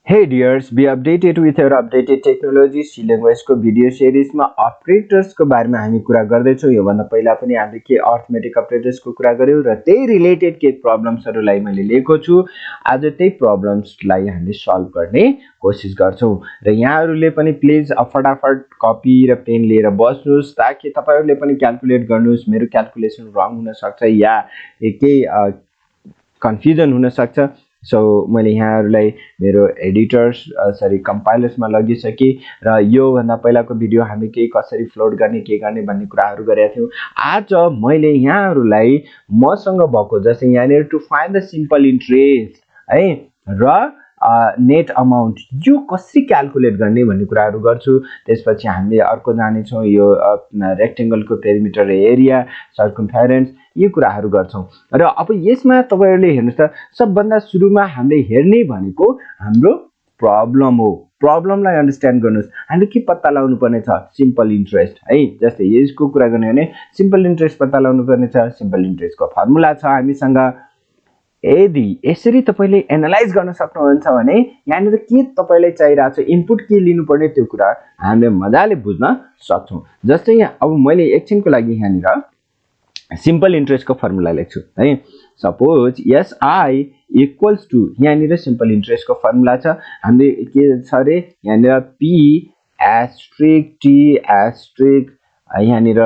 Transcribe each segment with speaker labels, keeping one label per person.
Speaker 1: Hey dears, be updated with your updated technology language को video सिरिजमा operators को बारेमा हामी कुरा गर्दै छौं। यो भन्दा पहिला पनि हामीले के अर्थमेटिक अपरेटर्स को कुरा गर्यौं र त्यही रिलेटेड के प्रब्लम्सहरुलाई मैले लिएको छु। आज त्यही प्रब्लम्सलाई हामीले सल्भ गर्ने कोशिश गर्छौं र यहाँहरुले पनि प्लिज फटाफट कपी र पेन लिएर बस्नुस् ताकि तपाईहरुले पनि क्याल्कुलेट गर्नुस्। मेरो क्याल्कुलेसन रङ हुन सक्छ या केही कन्फ्युजन हुन सक्छ। सो मैले यहाँहरुलाई मेरो एडिटर्स कम्पाइलर्समा लगिसके र यो भन्दा पहिलाको भिडियो हामी के कसरी फ्लोट गर्ने के गर्ने भन्ने कुराहरु गरेका थियौं। आज मैले यहाँहरुलाई मसँग भएको जस्तै यहाँनिर to find the simple interest है र नेट अमाउन्ट यो कसरी क्याल्कुलेट गर्ने भन्ने कुराहरु गर्छु। त्यसपछि हामीले अर्को जाने छौं यो रेक्टेंगलको पेरिमिटर एरिया सर्कमफेरेन्स यो कुराहरु गर्छौं। र अब यसमा तपाईहरुले हेर्नुस् त सबभन्दा सुरुमा हामीले हेर्ने भनेको हाम्रो प्रब्लम हो। प्रब्लमलाई अन्डरस्ट्यान्ड गर्नुस्। हामीले के पत्ता लगाउनु पर्ने छ सिम्पल इन्ट्रेस्ट है। जस्तै यसको कुरा गर्ने भने सिम्पल इन्ट्रेस्ट पत्ता लगाउनु पर्ने छ। सिम्पल इन्ट्रेस्टको फर्मुला छ हामीसँग। यदि यसरी तपाईले एनालाइज गर्न सक्नुहुन्छ भने यहाँनिर के तपाईलाई चाहिरहेछ इनपुट के लिनुपर्ने त्यो कुरा हामीले मजाले बुझ्न सक्छौं। जस्तै यहाँ अब मैले एकछिनको लागि यहाँनिर सिम्पल इन्ट्रेस्ट को फर्मुला लेख्छु है। सपोज एसआई इक्वल्स टु यहाँनिर सिम्पल इन्ट्रेस्ट को फर्मुला छ। हामीले के छ रे यहाँनिर पी एस्ट्रिक टी एस्ट्रिक यहाँनिर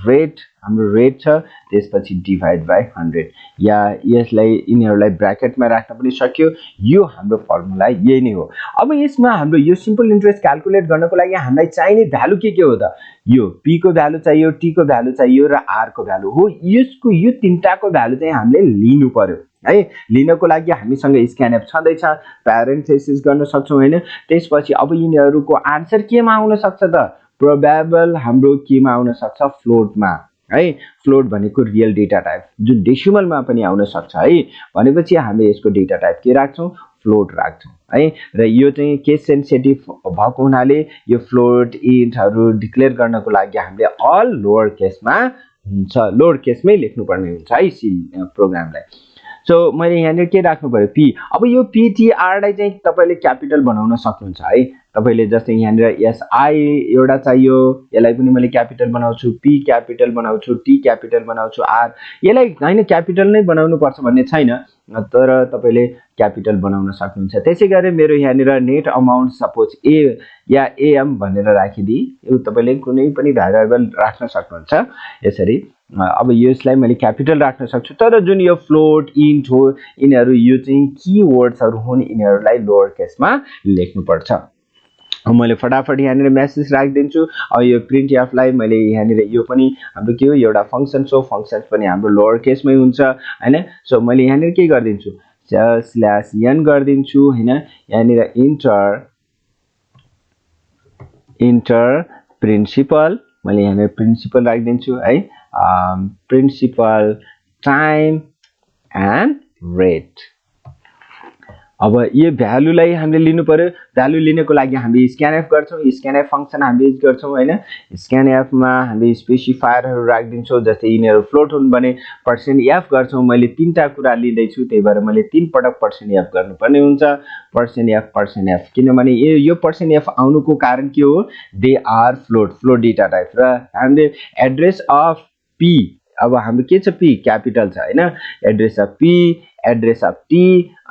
Speaker 1: रेट हाम्रो रेट छ त्यसपछि डिभाइड बाइ 100 या यसलाई यिनीहरुलाई ब्र्याकेटमा राख्न पनि सक्यो। यो हाम्रो फर्मुला यही नै हो। अब यसमा हाम्रो यो सिम्पल इन्ट्रेस्ट क्याल्कुलेट गर्नको लागि हामीलाई चाहिने भ्यालु के हो त यो p को भ्यालु चाहियो t को भ्यालु चाहियो र r को भ्यालु हो। यसको यो तीनटाको भ्यालु चाहिँ हामीले लिनु पर्यो है। लिनको लागि हामीसँग स्क्यानएफ छँदैछ प्यारेन्थेसिस गर्न सक्छौं हैन। त्यसपछि अब यिनीहरुको आन्सर केमा आउन सक्छ त प्रोबेबल हाम्रो केमा आउन सक्छ फ्लोटमा है। फ्लोट भनेको रियल डेटा टाइप जुन डेसिमलमा पनि आउन सक्छ है। भनेपछि हामीले यसको डेटा टाइप के राख्छौं फ्लोट राख्छौं है। र यो चाहिँ केस सेन्सिटिभ भएको हुनाले यो फ्लोट इन्टहरु डिक्लेयर गर्नको लागि हामीले अल लोअर केसमा हुन्छ लोअर केसमै लेख्नु पर्ने हुन्छ है सी प्रोग्रामलाई। सो मैले यहाँनिर के राख्नु पर्यो p। अब यो ptr लाई चाहिँ तपाईले क्यापिटल बनाउन सक्नुहुन्छ है। तपाईले जस्तै यहाँनिर एसआई एउटा चाहियो यसलाई पनि मैले क्यापिटल बनाउँछु p क्यापिटल बनाउँछु t क्यापिटल बनाउँछु r यसलाई हैन क्यापिटल नै बनाउनु पर्छ भन्ने छैन तर तपाईले क्यापिटल बनाउन सक्नुहुन्छ। त्यसैगरी मेरो यहाँनिर net amount suppose a yeah am भनेर राखिदिए यो तपाईले कुनै पनि भेरिएबल राख्न सक्नुहुन्छ यसरी। अब यसलाई मैले क्यापिटल राख्न सक्छु तर जुन यो फ्लोट इन्ट हो यिनीहरु यो चाहिँ कीवर्ड्सहरु हुन् यिनीहरुलाई लोअर केसमा लेख्नु पर्छ। मैले फटाफट यहाँनिर मेसेज राखिदिन्छु। अब यो प्रिन्ट एफ लाई मैले यहाँनिर यो पनि हाम्रो के हो एउटा फंक्सन सो फंक्सन्स पनि हाम्रो लोअर केसमै हुन्छ हैन। सो मैले यहाँनिर के गर्दिन्छु स्ल्याश n गर्दिन्छु हैन। यहाँनिर इन्टर प्रिन्सिपल मैले यहाँनिर प्रिन्सिपल राखिदिन्छु है। Principal time and rate. अब यो भ्यालुलाई हामीले लिनु पर्यो। भ्यालु लिनको लागि हामी स्क्यानएफ गर्छौं। स्क्यानएफ फंक्सन हामी युज गर्छौं हैन। स्क्यानएफ मा हामी स्पेसिफायरहरु राख्दिन्छौं। जस्तै यिनीहरु फ्लोट हुन् भने %f गर्छौं। मैले तीनटा कुरा लिँदै छु त्यही भएर मैले 3 पटक %f गर्नुपर्ने हुन्छ। %f किनभने यो %f आउनुको कारण के हो they are float data type र हामीले एड्रेस अफ p अब हाम्रो के छ p क्यापिटल छ हैन। Address of p address of t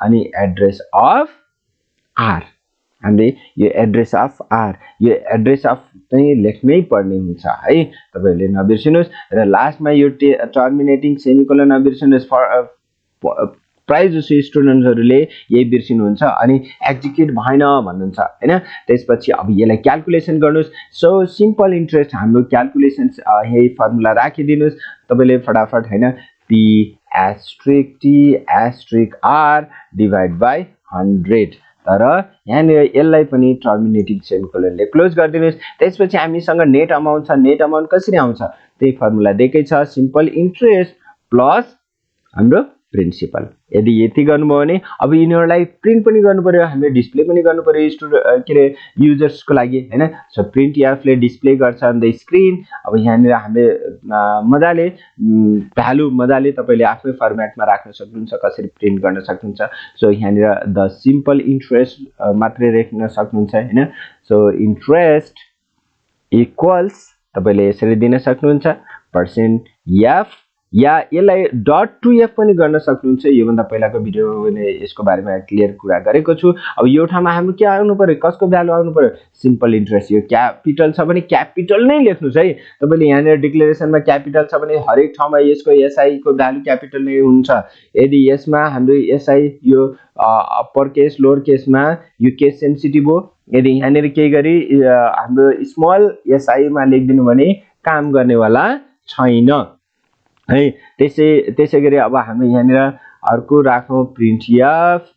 Speaker 1: अनि एड्रेस अफ r हामीले यो एड्रेस अफ r यो एड्रेस अफ चाहिँ लेख्नै पर्ने हुन्छ है। तपाईहरुले नबिर्सिनुस् र लास्टमा यो टर्मिनेटिङ सेमिकोलन नबिर्सिनुस्। प्राय जसो स्टुडेन्टहरुले यही बिर्सिनुहुन्छ अनि एक्जिक्युट भएन भन्नुहुन्छ हैन। त्यसपछि अब यसलाई क्याल्कुलेसन गर्नुस्। सो सिम्पल इन्ट्रेस्ट हाम्रो क्याल्कुलेसन यही फर्मुला राखिदिनुस् तपाईले फटाफट हैन p asterisk t asterisk r divide by 100 तर यहाँनिर यसलाई पनि टर्मिनेटिङ सेमिकोलनले क्लोज गरिदिनुस्। त्यसपछि हामीसँग नेट अमाउन्ट छ। नेट अमाउन्ट कसरी आउँछ त्यही फर्मुला दिएकै छ सिम्पल इन्ट्रेस्ट प्लस हाम्रो प्रिन्सिपल। यदि यति गर्नुभयो भने अब यिनीहरूलाई प्रिन्ट पनि गर्नु पर्यो, हामीले डिस्प्ले पनि गर्नु पर्यो के रे युजर्सको लागि हैन। सो प्रिन्ट एफले डिस्प्ले गर्छ अन द स्क्रिन। अब यहाँनिर हामीले मजाले भ्यालु मजाले तपाईले आफ्नै फर्मेटमा राख्न सक्नुहुन्छ, कसरी प्रिन्ट गर्न सक्नुहुन्छ। सो यहाँनिर द सिम्पल इन्ट्रेस्ट मात्रै लेख्न सक्नुहुन्छ हैन। सो इन्ट्रेस्ट इक्वल्स तपाईले यसरी दिन सक्नुहुन्छ % f, या यसलाई .2f पनि गर्न सक्नुहुन्छ। यो भन्दा पहिलाको भिडियोमा मैले यसको बारेमा क्लियर कुरा गरेको छु। अब यो ठाउँमा हाम्रो के आउनु पर्यो, कसको भ्यालु आउनु पर्यो, सिम्पल इन्ट्रेस्ट। यो क्यापिटल छ भने क्यापिटल नै लेख्नुस् है। तपाईले यहाँनिर डिक्लेरेसनमा क्यापिटल छ भने हरेक ठाउँमा यसको एसआई को भ्यालु क्यापिटल नै हुन्छ। यदि यसमा हाम्रो एसआई यो अप्पर केस लोअर केसमा यो केस सेन्सिटिभ हो। यदि यहाँनिर के गरी हाम्रो स्मल एसआई मा लेखिदिनु भने काम गर्नेवाला छैन है। त्यसै गरी अब हामी यहाँनिर अर्को राखौं प्रिन्ट एफ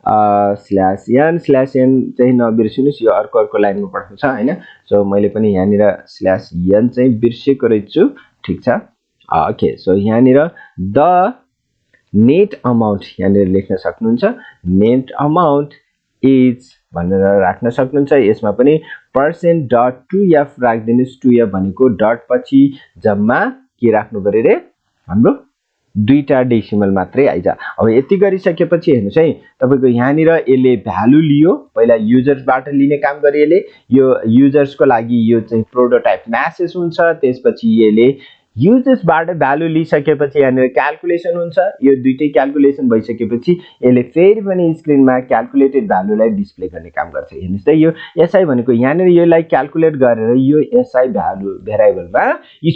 Speaker 1: /n चाहिँ नबिर्सिनुस्, यो अर्को लाइनमा पठाउँछ हैन। सो मैले पनि यहाँनिर /n चाहिँ बिर्सेको रहेछु, ठीक छ। ओके, सो यहाँनिर द नेट अमाउन्ट यहाँनिर लेख्न सक्नुहुन्छ, नेट अमाउन्ट इज भनेर राख्न सक्नुहुन्छ। यसमा पनि %.2f राख्दिनुस्। 2f भनेको डट पछि जम्मा के राख्नु पर्यो रे, हाम्रो दुईटा डेसिमल मात्रै आइज। अब यति गरिसकेपछि हेर्नुस् है, तपाईको यहाँनिर यसले भ्यालु लियो, पहिला युजर्सबाट लिने काम गरे यसले। यो युजर्सको लागि यो चाहिँ प्रोटोटाइप म्यासेज हुन्छ। त्यसपछि यसले युजर्सबाट भ्यालु लिइसकेपछि यहाँनिर क्याल्कुलेसन हुन्छ। यो दुईटै क्याल्कुलेसन भइसकेपछि यसले फेरि पनि स्क्रिनमा क्याल्कुलेटेड भ्यालुलाई डिस्प्ले गर्ने काम गर्छ। हेर्नुस् त, यो एसआई भनेको यहाँनिर यसलाई क्याल्कुलेट गरेर यो एसआई भ्यालु भेरिएबलमा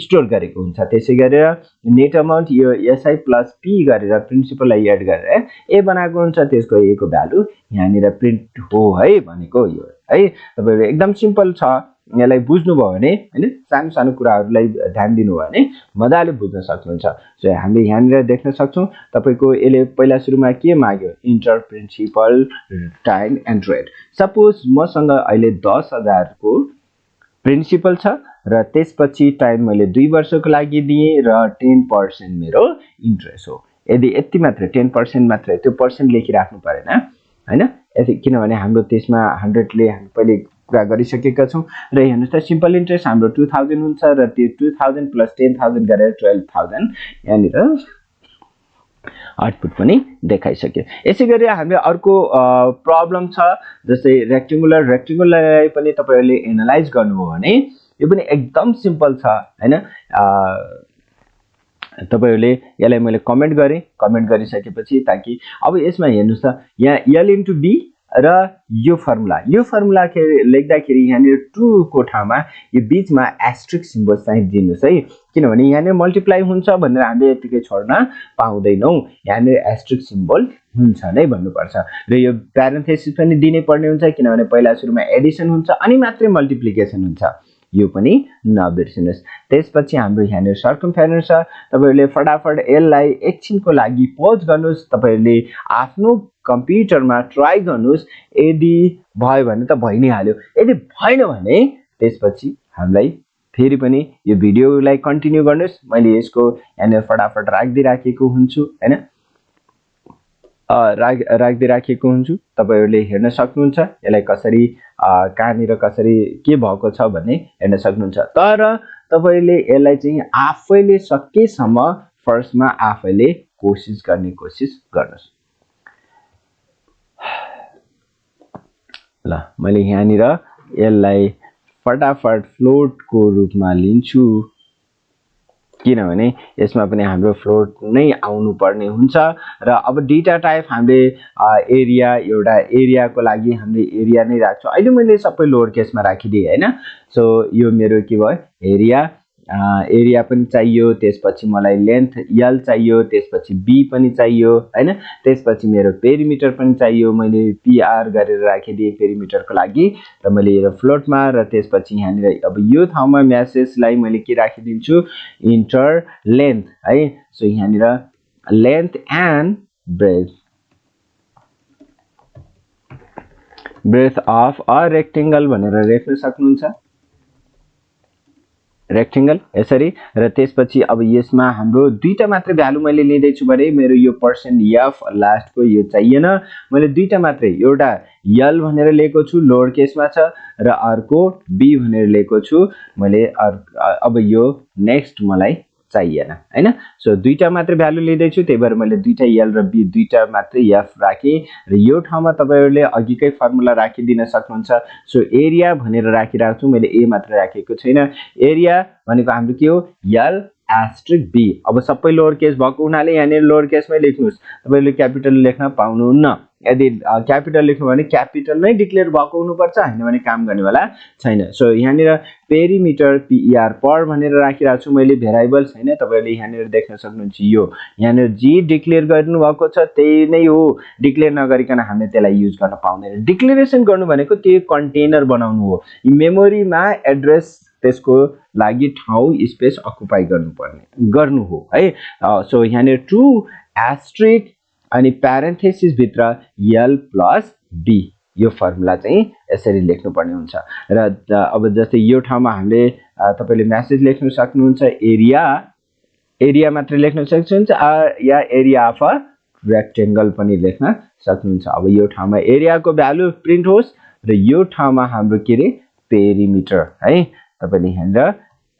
Speaker 1: स्टोर गरेको हुन्छ। त्यसै गरेर नेट अमाउन्ट यो एसआई प्लस पी गरेर प्रिन्सिपललाई एड गरेर ए बनाएको हुन्छ। त्यसको ए को भ्यालु यहाँनिर प्रिन्ट हो है भनेको यो है। तपाईहरु एकदम सिम्पल छ, यसलाई बुझ्नुभयो भने हैन, सानो सानो कुराहरुलाई ध्यान दिनु भयो भने मजाले बुझ्न सक्नुहुन्छ। सो हामीले यहाँनिर देख्न सक्छौं तपाईको यसले पहिला सुरुमा के माग्यो, enter principal time and rate. Suppose मसँग अहिले 10,000 को प्रिन्सिपल छ र त्यसपछि टाइम मैले 2 वर्षको लागि दिए र 10% मेरो इन्ट्रेस्ट हो। यदि यति मात्र 10% मात्र त्यो पर्सेन्ट लेखिराख्नु परेन हैन, किनभने हाम्रो त्यसमा 100 ले हामी पहिले कुरा गरिसकेका छौं। र हेर्नुस् त, सिम्पल इन्ट्रेस्ट हाम्रो 2000 हुन्छ र त्यो 2000 प्लस 10,000 गरेर 12,000 यहाँनिर आउटपुट पनि देखाइसक्यो। यसैगरी हामीले अर्को प्रब्लम छ, जस्तै रेक्टेंगुलरलाई पनि तपाईहरुले एनालाइज गर्नुभयो भने यो पनि एकदम सिम्पल छ हैन। तपाईहरुले यसलाई मैले कमेन्ट गरिसकेपछि ताकि अब यसमा हेर्नुस् त, यहाँ l * b र यो फर्मुला के लेख्दाखेरि यहाँनिर 2 को ठाउँमा यो बीचमा एस्टेरिस्क सिम्बल चाहिँ दिनुस् है, किनभने यहाँनिर मल्टिप्लाई हुन्छ भनेर हामीले यतिकै छोड्न पाउँदैनौं। यहाँनिर एस्टेरिस्क सिम्बल हुन्छ नै भन्नुपर्छ र यो प्यारेन्थेसिस पनि दिनै पर्ने हुन्छ, किनभने पहिला सुरुमा एडिसन हुन्छ अनि मात्रै मल्टिप्लिकेसन हुन्छ। यो पनि नबिर्सिनुस्। त्यसपछि हाम्रो यहाँनिर सर्कमफेरेन्स छ। तपाईहरुले फटाफट यसलाई एकछिनको लागि पज गर्नुस्, तपाईहरुले आफ्नो कम्प्युटरमा ट्राई गर्नुस्। यदि भयो भने त भइ नै हाल्यो, यदि भएन भने त्यसपछि हामीलाई फेरि पनि यो भिडियोलाई कन्टिन्यू गर्नुस्। मैले यसको यहाँनिर फटाफट राख्दिराखेको हुन्छु हैन, राख्दिराखेको हुन्छु। तपाईहरुले हेर्न सक्नुहुन्छ यसलाई कसरी कहाँनिर कसरी के भएको छ भन्ने हेर्न सक्नुहुन्छ। तर तपाईले यसलाई चाहिँ आफैले सकेसम्म फर्स्टमा आफैले कोशिश गर्नुस्। ल, मैले यहाँनिर यसलाई फटाफट फ्लोट को रूपमा लिन्छु, किनभने यसमा पनि हाम्रो फ्लोट नै आउनु पर्ने हुन्छ। र अब डेटा टाइप हामीले एरिया, एउटा एरियाको लागि हामीले एरिया नै राख्छौं। अहिले मैले सबै लोअर केसमा राखिदिए हैन। सो यो मेरो के भयो, एरिया पनि चाहियो, त्यसपछि मलाई लेन्थ l चाहियो, त्यसपछि b पनि चाहियो हैन, त्यसपछि मेरो पेरिमिटर पनि चाहियो। मैले pr गरेर राखिदिए पेरिमिटरको लागि र मैले यो फ्लोटमा, र त्यसपछि यहाँनिर अब यो ठाउँमा मेसेजलाई मैले के राखिदिन्छु, इन्टर लेन्थ है। सो यहाँनिर length and breath of a rectangle भनेर लेख्न सक्नुहुन्छ। रेक्टेंगल यसरी र त्यसपछि अब यसमा हाम्रो दुईटा मात्र भ्यालु मैले लिँदै छु भने मेरो यो %f लास्टको यो चाहिएन मैले दुईटा मात्रै एउटा l भनेर लिएको छु लोअर केसमा छ र अर्को b भनेर लिएको छु मैले अब यो नेक्स्ट मलाई चाहिएन हैन सो दुईटा मात्र भ्यालु लिँदै छु त्यही भएर मैले दुईटा l र b दुईटा मात्र f राखे र यो ठाउँमा तपाईहरुले अघिकै फर्मुला राखिदिन सक्नुहुन्छ सो एरिया भनेर राखिराख्छु मैले a मात्र राखेको छैन एरिया भनेको हाम्रो के हो l * b अब सबै लोअर केस भएको हुनाले यहाँ लोअर केसमै लेख्नुस् तपाईले क्यापिटल लेख्न पाउनुहुन्न यदि क्यापिटल लेख्नु भने क्यापिटल नै डिक्लेयर भएको हुनुपर्छ हैन भने काम गर्नेवाला छैन सो यहाँ पेरिमिटर per पर भनेर राखिराख्छु छु मैले भेरिएबल छैन तपाईले यहाँ देख्न सक्नुहुन्छ यो यहाँ जी डिक्लेयर गर्नु भएको छ त्यही नै हो डिक्लेयर नगरिकन हामीले त्यसलाई युज गर्न पाउँदैन डिक्लेरेसन गर्नु भनेको त्यो कन्टेनर बनाउनु हो मेमोरीमा एड्रेस त्यसको लागि ठाउँ स्पेस अकुपाई गर्नु हो है सो यहाँ ट्रु एस्ट्रिक अनि प्यारेन्थेसिस भित्र l + b यो फर्मुला चाहिँ यसरी लेख्नु पर्ने हुन्छ र अब जस्तै यो ठाउँमा हामीले तपाईले मेसेज लेख्न सक्नुहुन्छ एरिया मात्र लेख्न सक्नुहुन्छ या एरिया अफ अ रेक्टेंगल पनि लेख्न सक्नुहुन्छ अब यो ठाउँमा एरियाको भ्यालु प्रिन्ट होस् र यो ठाउँमा हाम्रो के रे पेरिमिटर है तपाईले यहाँ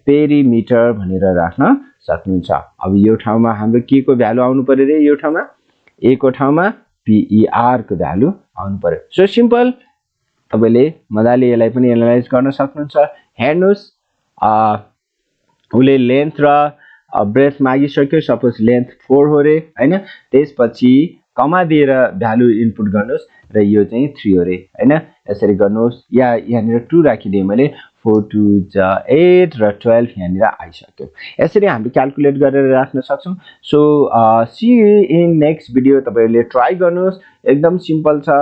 Speaker 1: पेरिमिटर भनेर राख्न सक्नुहुन्छ अब यो ठाउँमा हाम्रो के को भ्यालु आउनु पर्यो रे यो ठाउँमा a को ठाउँमा per को भ्यालु आउनु पर्यो सो सिम्पल तपाईले मजाले यसलाई पनि एनालाइज गर्न सक्नुहुन्छ हेर्नुस् उले लेन्थ र ब्रेथ मागिसक्यो सपोज लेन्थ 4 हो रे हैन त्यसपछि कमा दिएर भ्यालु इनपुट गर्नुस् र यो चाहिँ 3 हो रे हैन यसरी गर्नुस् या यहाँ 2 राखिदिए मैले 4 2 8 र 12 यहाँ आइसक्यो यसरी हामी क्याल्कुलेट गरेर राख्न सक्छौं so see you in next video तपाईले ट्राई गर्नुस् एकदम सिम्पल छ